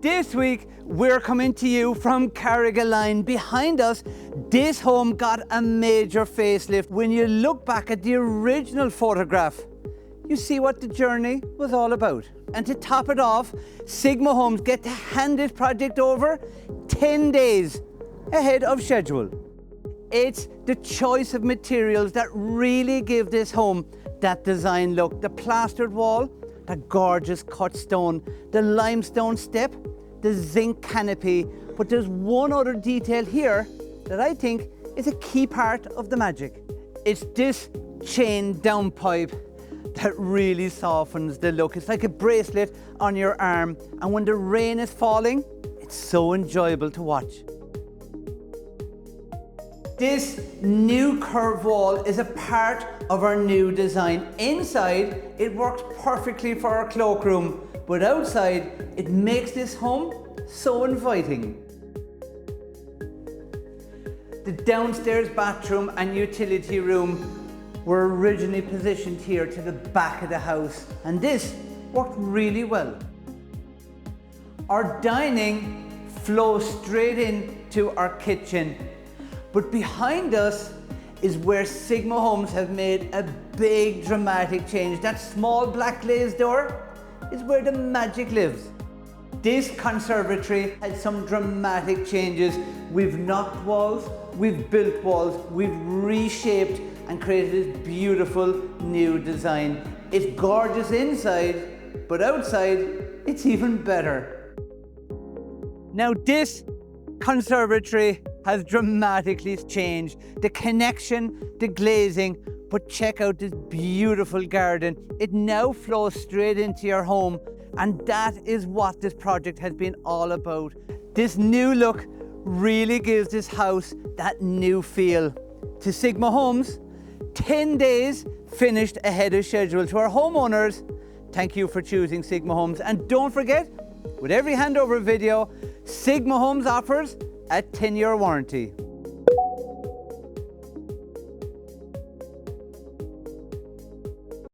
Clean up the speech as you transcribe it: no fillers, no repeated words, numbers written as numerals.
This week, we're coming to you from Carrigaline. Behind us, this home got a major facelift. When you look back at the original photograph, you see what the journey was all about. And to top it off, Sigma Homes get to hand this project over 10 days ahead of schedule. It's the choice of materials that really give this home that design look. The plastered wall, the gorgeous cut stone, the limestone step, the zinc canopy. But there's one other detail here that I think is a key part of the magic. It's this chain downpipe that really softens the look. It's like a bracelet on your arm, and when the rain is falling, it's so enjoyable to watch. This new curved wall is a part of our new design. Inside, it works perfectly for our cloakroom, but outside, it makes this home so inviting. The downstairs bathroom and utility room were originally positioned here to the back of the house, and this worked really well. Our dining flows straight into our kitchen, but behind us is where Sigma Homes have made a big dramatic change. That small black glazed door is where the magic lives. This conservatory had some dramatic changes. We've knocked walls, we've built walls, we've reshaped and created this beautiful new design. It's gorgeous inside, but outside, it's even better. Now this conservatory has dramatically changed. The connection, the glazing, but check out this beautiful garden. It now flows straight into your home, and that is what this project has been all about. This new look really gives this house that new feel. To Sigma Homes, 10 days finished ahead of schedule. To our homeowners, thank you for choosing Sigma Homes. And don't forget, with every handover video, Sigma Homes offers a 10-year warranty.